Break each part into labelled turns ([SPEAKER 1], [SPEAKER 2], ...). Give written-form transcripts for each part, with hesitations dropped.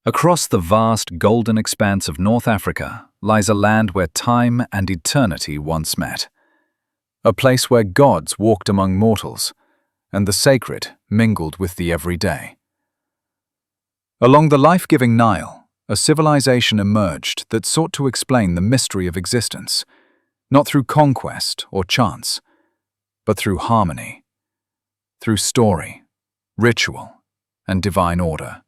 [SPEAKER 1] Across the vast golden expanse of North Africa lies a land where time and eternity once met. A place where gods walked among mortals, and the sacred mingled with the everyday. Along the life-giving Nile, a civilization emerged that sought to explain the mystery of existence, not through conquest or chance, but through harmony, through story, ritual, and divine order.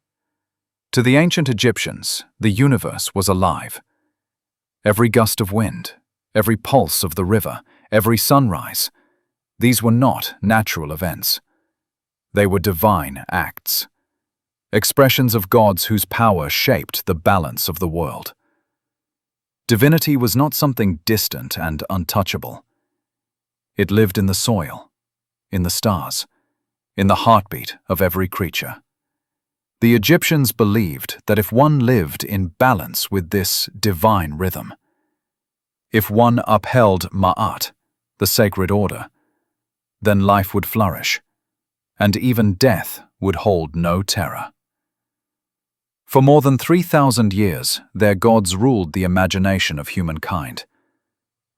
[SPEAKER 1] To the ancient Egyptians, the universe was alive. Every gust of wind, every pulse of the river, every sunrise, these were not natural events. They were divine acts, expressions of gods whose power shaped the balance of the world. Divinity was not something distant and untouchable. It lived in the soil, in the stars, in the heartbeat of every creature. The Egyptians believed that if one lived in balance with this divine rhythm, if one upheld Maat, the sacred order, then life would flourish, and even death would hold no terror. For more than 3,000 years, their gods ruled the imagination of humankind,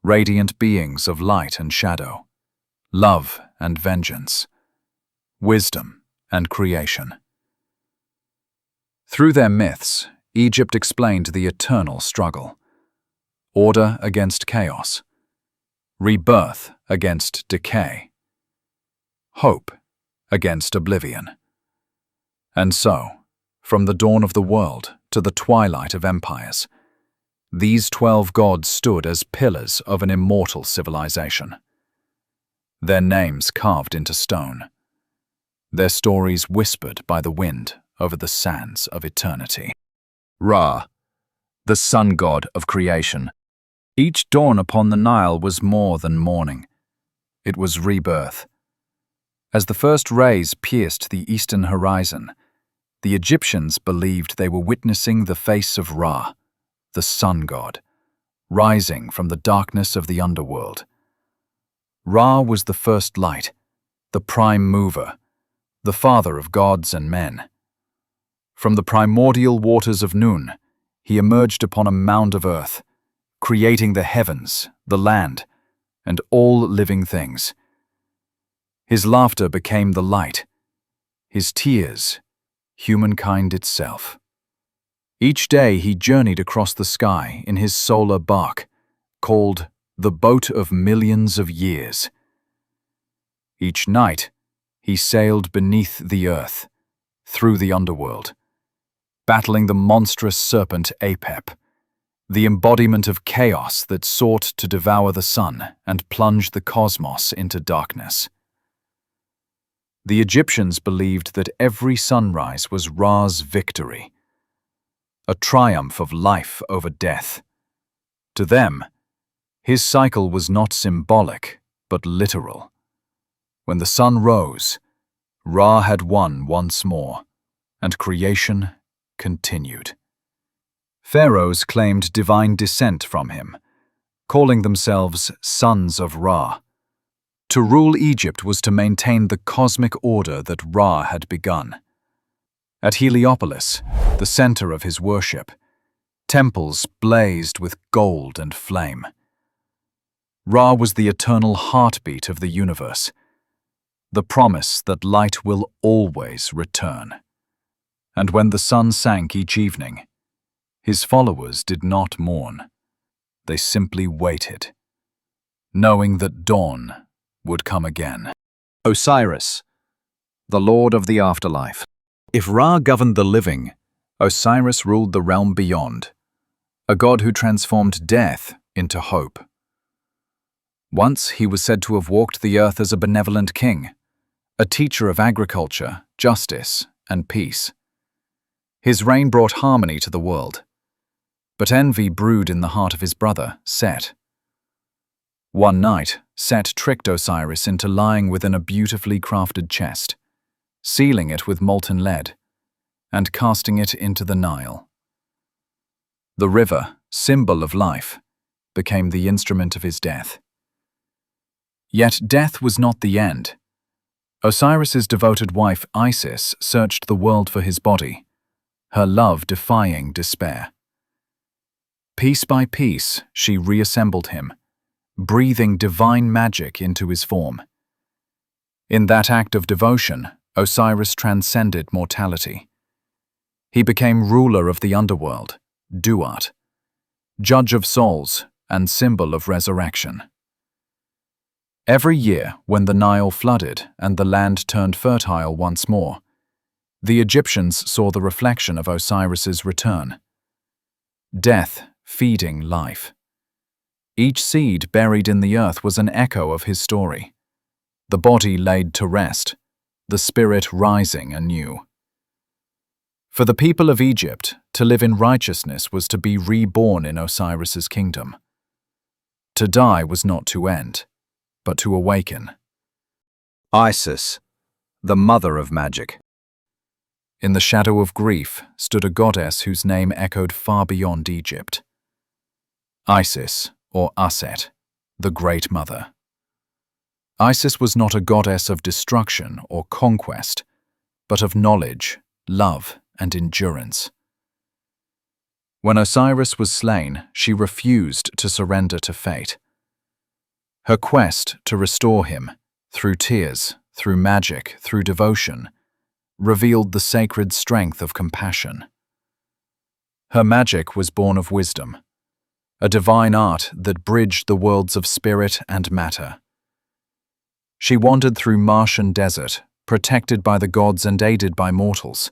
[SPEAKER 1] radiant beings of light and shadow, love and vengeance, wisdom and creation. Through their myths, Egypt explained the eternal struggle: order against chaos, rebirth against decay, hope against oblivion. And so, from the dawn of the world to the twilight of empires, these 12 gods stood as pillars of an immortal civilization. Their names carved into stone, their stories whispered by the wind over the sands of eternity. Ra, the sun god of creation. Each dawn upon the Nile was more than morning. It was rebirth. As the first rays pierced the eastern horizon, the Egyptians believed they were witnessing the face of Ra, the sun god, rising from the darkness of the underworld. Ra was the first light, the prime mover, the father of gods and men. From the primordial waters of Nun, he emerged upon a mound of earth, creating the heavens, the land, and all living things. His laughter became the light, his tears, humankind itself. Each day he journeyed across the sky in his solar bark, called the Boat of Millions of Years. Each night he sailed beneath the earth, through the underworld, battling the monstrous serpent Apep, the embodiment of chaos that sought to devour the sun and plunge the cosmos into darkness. The Egyptians believed that every sunrise was Ra's victory, a triumph of life over death. To them, his cycle was not symbolic, but literal. When the sun rose, Ra had won once more, and creation continued. Pharaohs claimed divine descent from him, calling themselves sons of Ra. To rule Egypt was to maintain the cosmic order that Ra had begun. At Heliopolis, the center of his worship, temples blazed with gold and flame. Ra was the eternal heartbeat of the universe, the promise that light will always return. And when the sun sank each evening, his followers did not mourn. They simply waited, knowing that dawn would come again. Osiris, the lord of the afterlife. If Ra governed the living, Osiris ruled the realm beyond, a god who transformed death into hope. Once he was said to have walked the earth as a benevolent king, a teacher of agriculture, justice, and peace. His reign brought harmony to the world, but envy brewed in the heart of his brother, Set. One night, Set tricked Osiris into lying within a beautifully crafted chest, sealing it with molten lead, and casting it into the Nile. The river, symbol of life, became the instrument of his death. Yet death was not the end. Osiris's devoted wife Isis searched the world for his body, her love defying despair. Piece by piece, she reassembled him, breathing divine magic into his form. In that act of devotion, Osiris transcended mortality. He became ruler of the underworld, Duat, judge of souls and symbol of resurrection. Every year, when the Nile flooded and the land turned fertile once more, the Egyptians saw the reflection of Osiris's return. Death feeding life. Each seed buried in the earth was an echo of his story. The body laid to rest, the spirit rising anew. For the people of Egypt, to live in righteousness was to be reborn in Osiris's kingdom. To die was not to end, but to awaken.
[SPEAKER 2] Isis, the mother of magic.
[SPEAKER 1] In the shadow of grief stood a goddess whose name echoed far beyond Egypt. Isis, or Aset, the Great Mother. Isis was not a goddess of destruction or conquest, but of knowledge, love, and endurance. When Osiris was slain, she refused to surrender to fate. Her quest to restore him, through tears, through magic, through devotion, revealed the sacred strength of compassion. Her magic was born of wisdom, a divine art that bridged the worlds of spirit and matter. She wandered through marsh and desert, protected by the gods and aided by mortals,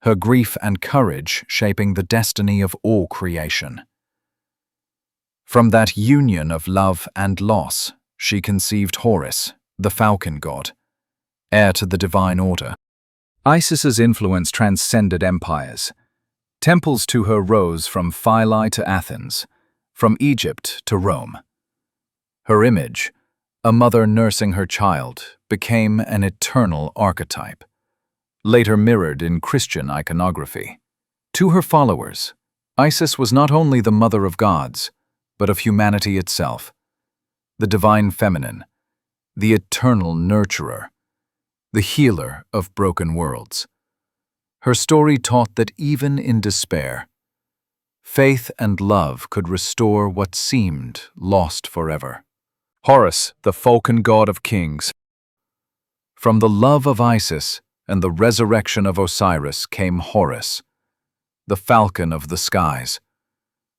[SPEAKER 1] her grief and courage shaping the destiny of all creation. From that union of love and loss, she conceived Horus, the falcon god, heir to the divine order. Isis's influence transcended empires. Temples to her rose from Philae to Athens, from Egypt to Rome. Her image, a mother nursing her child, became an eternal archetype, later mirrored in Christian iconography. To her followers, Isis was not only the mother of gods, but of humanity itself, the divine feminine, the eternal nurturer, the healer of broken worlds. Her story taught that even in despair, faith and love could restore what seemed lost forever. Horus, the falcon god of kings. From the love of Isis and the resurrection of Osiris came Horus, the falcon of the skies,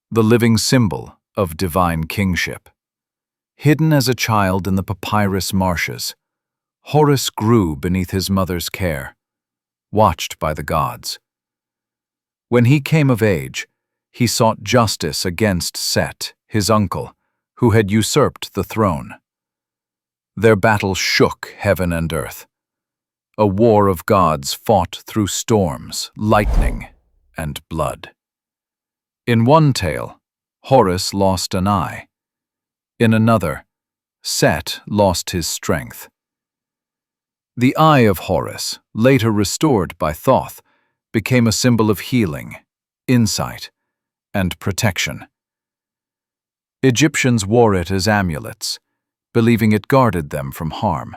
[SPEAKER 1] the living symbol of divine kingship. Hidden as a child in the papyrus marshes, Horus grew beneath his mother's care, watched by the gods. When he came of age, he sought justice against Set, his uncle, who had usurped the throne. Their battle shook heaven and earth. A war of gods fought through storms, lightning, and blood. In one tale, Horus lost an eye. In another, Set lost his strength. The eye of Horus, later restored by Thoth, became a symbol of healing, insight, and protection. Egyptians wore it as amulets, believing it guarded them from harm.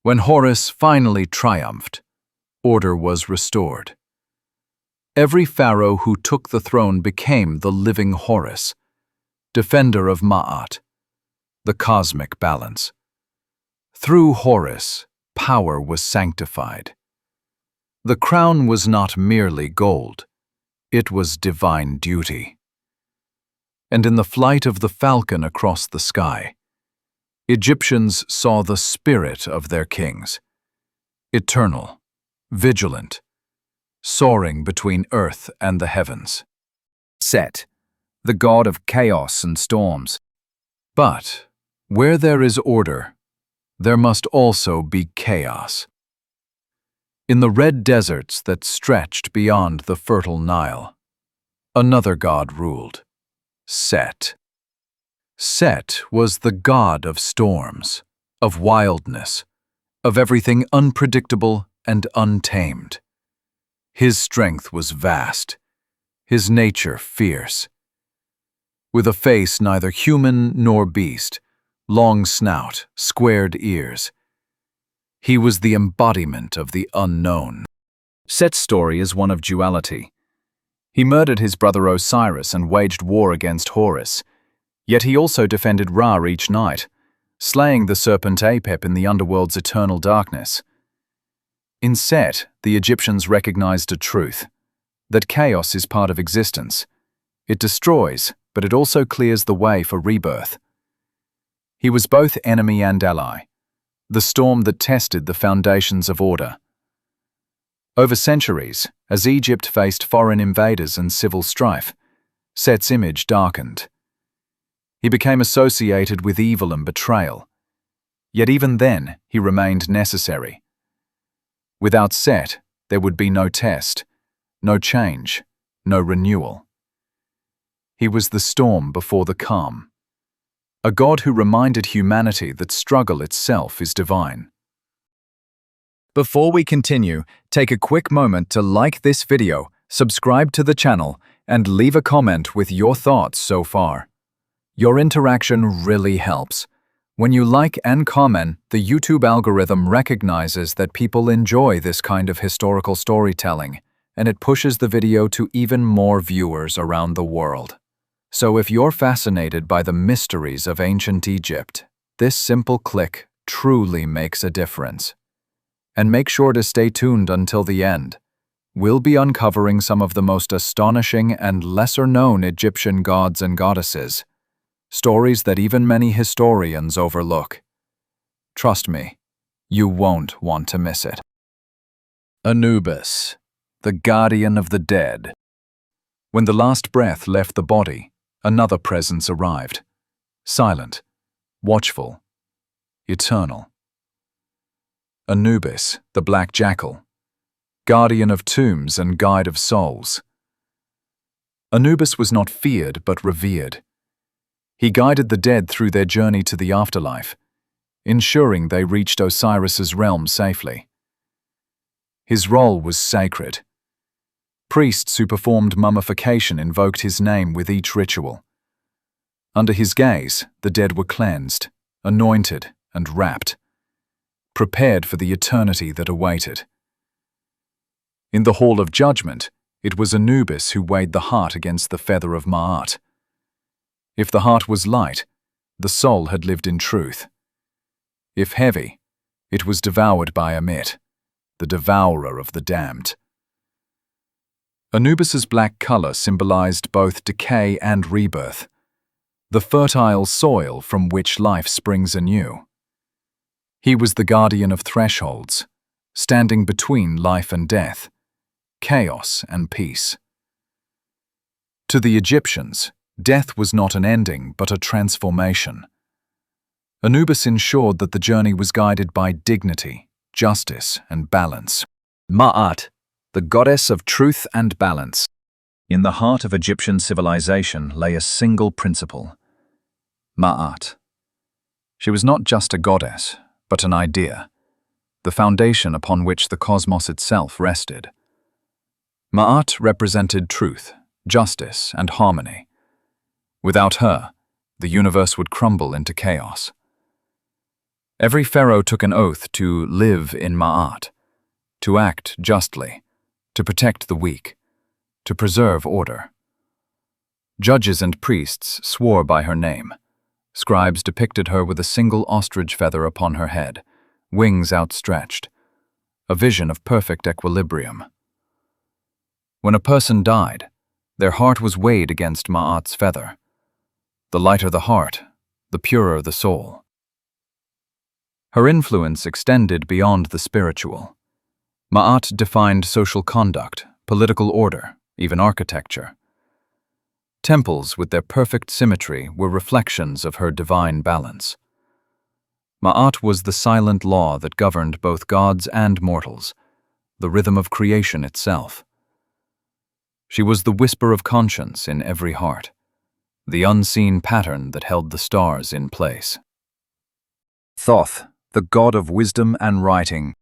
[SPEAKER 1] When Horus finally triumphed, order was restored. Every pharaoh who took the throne became the living Horus, defender of Maat, the cosmic balance. Through Horus, power was sanctified. The crown was not merely gold, it was divine duty. And in the flight of the falcon across the sky, Egyptians saw the spirit of their kings, eternal, vigilant, soaring between earth and the heavens.
[SPEAKER 2] Set, the god of chaos and storms.
[SPEAKER 1] But where there is order, there must also be chaos. In the red deserts that stretched beyond the fertile Nile, another god ruled, Set. Set was the god of storms, of wildness, of everything unpredictable and untamed. His strength was vast, his nature fierce. With a face neither human nor beast, long snout, squared ears, he was the embodiment of the unknown.
[SPEAKER 2] Set's story is one of duality. He murdered his brother Osiris and waged war against Horus, yet he also defended Ra each night, slaying the serpent Apep in the underworld's eternal darkness. In Set, the Egyptians recognized a truth, that chaos is part of existence. It destroys, but it also clears the way for rebirth. He was both enemy and ally, the storm that tested the foundations of order. Over centuries, as Egypt faced foreign invaders and civil strife, Set's image darkened. He became associated with evil and betrayal. Yet even then, he remained necessary. Without Set, there would be no test, no change, no renewal. He was the storm before the calm, a god who reminded humanity that struggle itself is divine. Before we continue, take a quick moment to like this video, subscribe to the channel, and leave a comment with your thoughts so far. Your interaction really helps. When you like and comment, the YouTube algorithm recognizes that people enjoy this kind of historical storytelling, and it pushes the video to even more viewers around the world. So if you're fascinated by the mysteries of ancient Egypt, this simple click truly makes a difference. And make sure to stay tuned until the end. We'll be uncovering some of the most astonishing and lesser-known Egyptian gods and goddesses, stories that even many historians overlook. Trust me, you won't want to miss it. Anubis, the guardian of the dead. When the last breath left the body, another presence arrived, silent, watchful, eternal. Anubis, the black jackal, guardian of tombs and guide of souls. Anubis was not feared but revered. He guided the dead through their journey to the afterlife, ensuring they reached Osiris's realm safely. His role was sacred. Priests who performed mummification invoked his name with each ritual. Under his gaze, the dead were cleansed, anointed, and wrapped, prepared for the eternity that awaited. In the Hall of Judgment, it was Anubis who weighed the heart against the feather of Maat. If the heart was light, the soul had lived in truth. If heavy, it was devoured by Amun, the devourer of the damned. Anubis's black color symbolized both decay and rebirth, the fertile soil from which life springs anew. He was the guardian of thresholds, standing between life and death, chaos and peace. To the Egyptians, death was not an ending but a transformation. Anubis ensured that the journey was guided by dignity, justice, and balance. Maat, the goddess of truth and balance. In the heart of Egyptian civilization lay a single principle: Maat. She was not just a goddess, but an idea, the foundation upon which the cosmos itself rested. Maat represented truth, justice, and harmony. Without her, the universe would crumble into chaos. Every pharaoh took an oath to live in Maat, to act justly, to protect the weak, to preserve order. Judges and priests swore by her name. Scribes depicted her with a single ostrich feather upon her head, wings outstretched, a vision of perfect equilibrium. When a person died, their heart was weighed against Maat's feather. The lighter the heart, the purer the soul. Her influence extended beyond the spiritual. Maat defined social conduct, political order, even architecture. Temples with their perfect symmetry were reflections of her divine balance. Maat was the silent law that governed both gods and mortals, the rhythm of creation itself. She was the whisper of conscience in every heart, the unseen pattern that held the stars in place. Thoth, the god of wisdom and writing.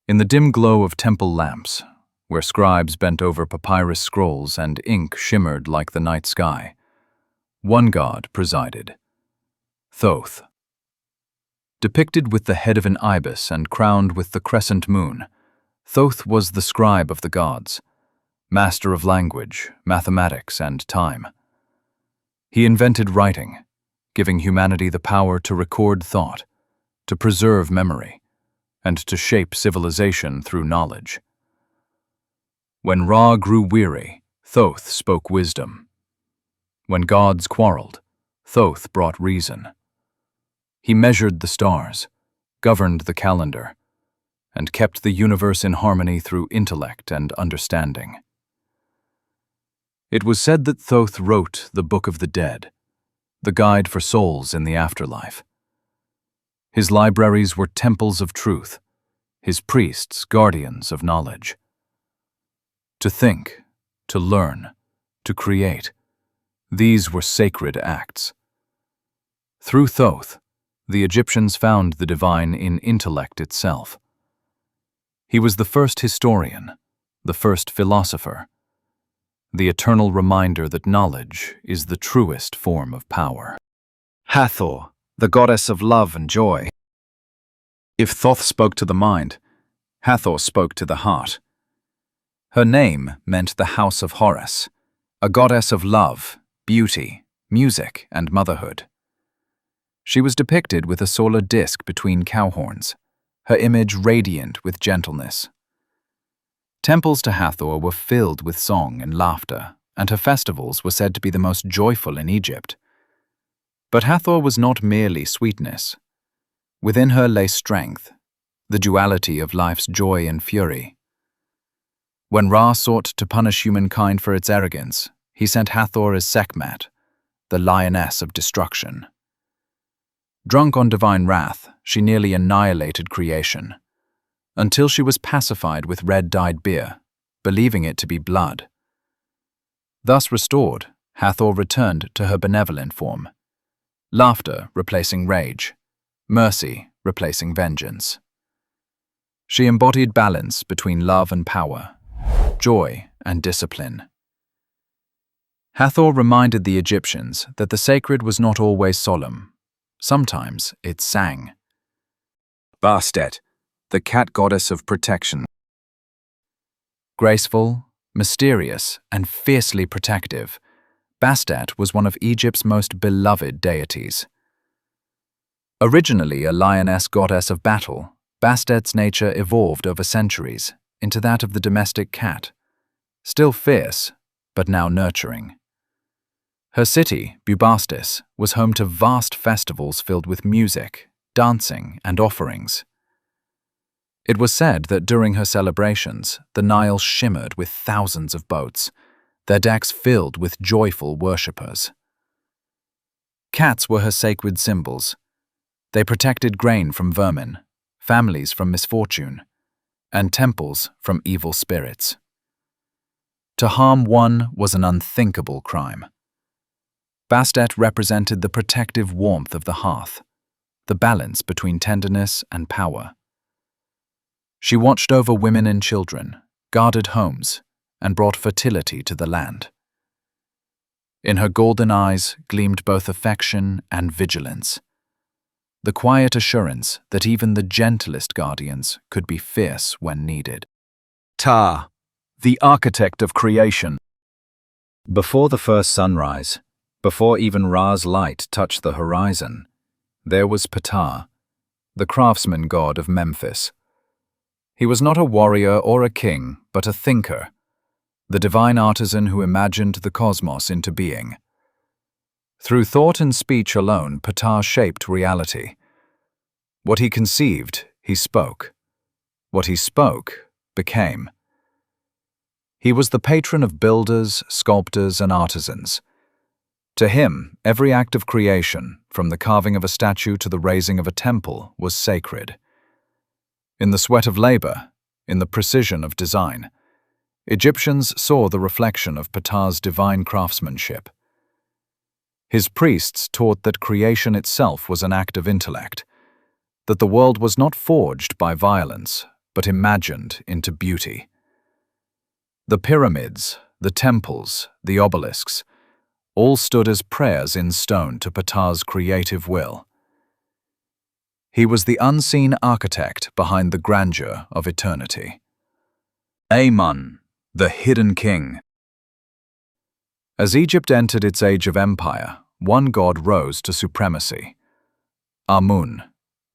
[SPEAKER 2] In the dim glow of temple lamps, where scribes bent over papyrus scrolls and ink shimmered like the night sky, one god presided: Thoth. Depicted with the head of an ibis and crowned with the crescent moon, Thoth was the scribe of the gods, master of language, mathematics, and time. He invented writing, giving humanity the power to record thought, to preserve memory, and to shape civilization through knowledge. When Ra grew weary, Thoth spoke wisdom. When gods quarreled, Thoth brought reason. He measured the stars, governed the calendar, and kept the universe in harmony through intellect and understanding. It was said that Thoth wrote the Book of the Dead, the guide for souls in the afterlife. His libraries were temples of truth, his priests guardians of knowledge. To think, to learn, to create, these were sacred acts. Through Thoth, the Egyptians found the divine in intellect itself. He was the first historian, the first philosopher, the eternal reminder that knowledge is the truest form of power.
[SPEAKER 1] Hathor, the goddess of love and joy. If Thoth spoke to the mind, Hathor spoke to the heart. Her name meant the house of Horus, a goddess of love, beauty, music, and motherhood. She was depicted with a solar disk between cow horns, her image radiant with gentleness. Temples to Hathor were filled with song and laughter, and her festivals were said to be the most joyful in Egypt. But Hathor was not merely sweetness. Within her lay strength, the duality of life's joy and fury. When Ra sought to punish humankind for its arrogance, he sent Hathor as Sekhmet, the lioness of destruction. Drunk on divine wrath, she nearly annihilated creation, until she was pacified with red-dyed beer, believing it to be blood. Thus restored, Hathor returned to her benevolent form, laughter replacing rage, mercy replacing vengeance. She embodied balance between love and power, joy and discipline. Hathor reminded the Egyptians that the sacred was not always solemn. Sometimes it sang. Bastet, the cat goddess of protection. Graceful, mysterious, and fiercely protective, Bastet was one of Egypt's most beloved deities. Originally a lioness goddess of battle, Bastet's nature evolved over centuries into that of the domestic cat, still fierce, but now nurturing. Her city, Bubastis, was home to vast festivals filled with music, dancing, and offerings. It was said that during her celebrations, the Nile shimmered with thousands of boats, their decks filled with joyful worshippers. Cats were her sacred symbols. They protected grain from vermin, families from misfortune, and temples from evil spirits. To harm one was an unthinkable crime. Bastet represented the protective warmth of the hearth, the balance between tenderness and power. She watched over women and children, guarded homes, and brought fertility to the land. In her golden eyes gleamed both affection and vigilance, the quiet assurance that even the gentlest guardians could be fierce when needed. Ptah, the architect of creation. Before the first sunrise, before even Ra's light touched the horizon, there was Ptah, the craftsman god of Memphis. He was not a warrior or a king, but a thinker, the divine artisan who imagined the cosmos into being. Through thought and speech alone, Ptah shaped reality. What he conceived, he spoke. What he spoke, became. He was the patron of builders, sculptors, and artisans. To him, every act of creation, from the carving of a statue to the raising of a temple, was sacred. In the sweat of labor, in the precision of design, Egyptians saw the reflection of Ptah's divine craftsmanship. His priests taught that creation itself was an act of intellect, that the world was not forged by violence, but imagined into beauty. The pyramids, the temples, the obelisks, all stood as prayers in stone to Ptah's creative will. He was the unseen architect behind the grandeur of eternity. Amun, the hidden king. As Egypt entered its age of empire, one god rose to supremacy. Amun,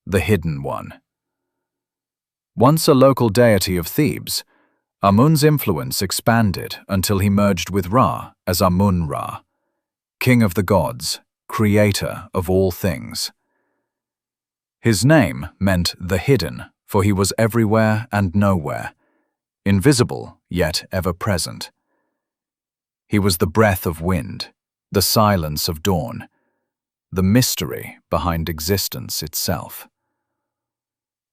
[SPEAKER 1] the hidden one. Once a local deity of Thebes, Amun's influence expanded until he merged with Ra as Amun-Ra, king of the gods, creator of all things. His name meant the hidden, for he was everywhere and nowhere, invisible yet ever present. He was the breath of wind, the silence of dawn, the mystery behind existence itself.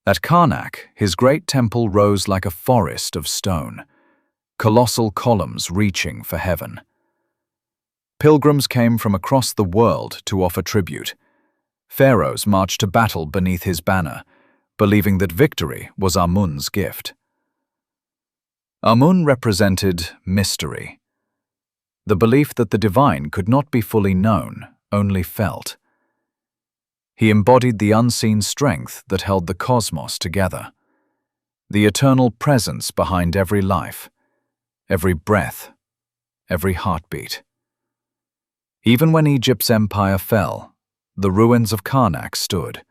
[SPEAKER 1] At Karnak, his great temple rose like a forest of stone, colossal columns reaching for heaven. Pilgrims came from across the world to offer tribute. Pharaohs marched to battle beneath his banner, believing that victory was Amun's gift. Amun represented mystery, the belief that the divine could not be fully known, only felt. He embodied the unseen strength that held the cosmos together, the eternal presence behind every life, every breath, every heartbeat. Even when Egypt's empire fell, the ruins of Karnak stood,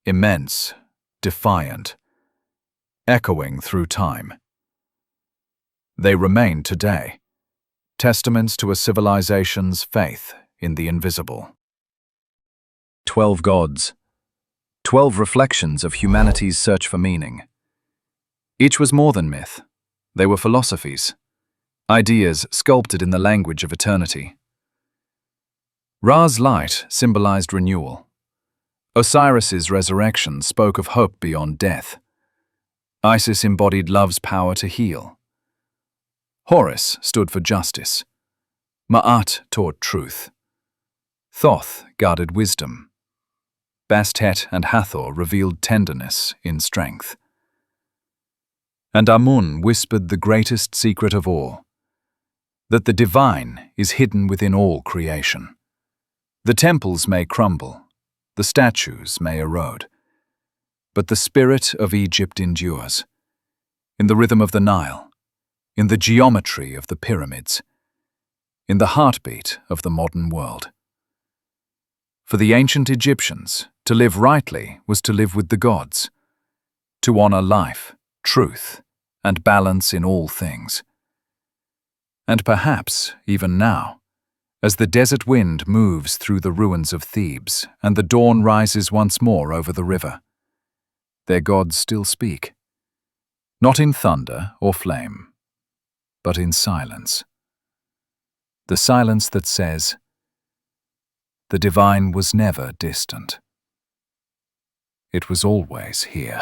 [SPEAKER 1] immense, defiant, echoing through time. They remain today, testaments to a civilization's faith in the invisible. 12 gods, 12 reflections of humanity's search for meaning. Each was more than myth. They were philosophies, ideas sculpted in the language of eternity. Ra's light symbolized renewal. Osiris's resurrection spoke of hope beyond death. Isis embodied love's power to heal. Horus stood for justice. Maat taught truth. Thoth guarded wisdom. Bastet and Hathor revealed tenderness in strength. And Amun whispered the greatest secret of all, that the divine is hidden within all creation. The temples may crumble, the statues may erode, but the spirit of Egypt endures, in the rhythm of the Nile, in the geometry of the pyramids, in the heartbeat of the modern world. For the ancient Egyptians, to live rightly was to live with the gods, to honor life, truth, and balance in all things. And perhaps, even now, as the desert wind moves through the ruins of Thebes and the dawn rises once more over the river, their gods still speak, not in thunder or flame, but in silence. The silence that says, the divine was never distant. It was always here.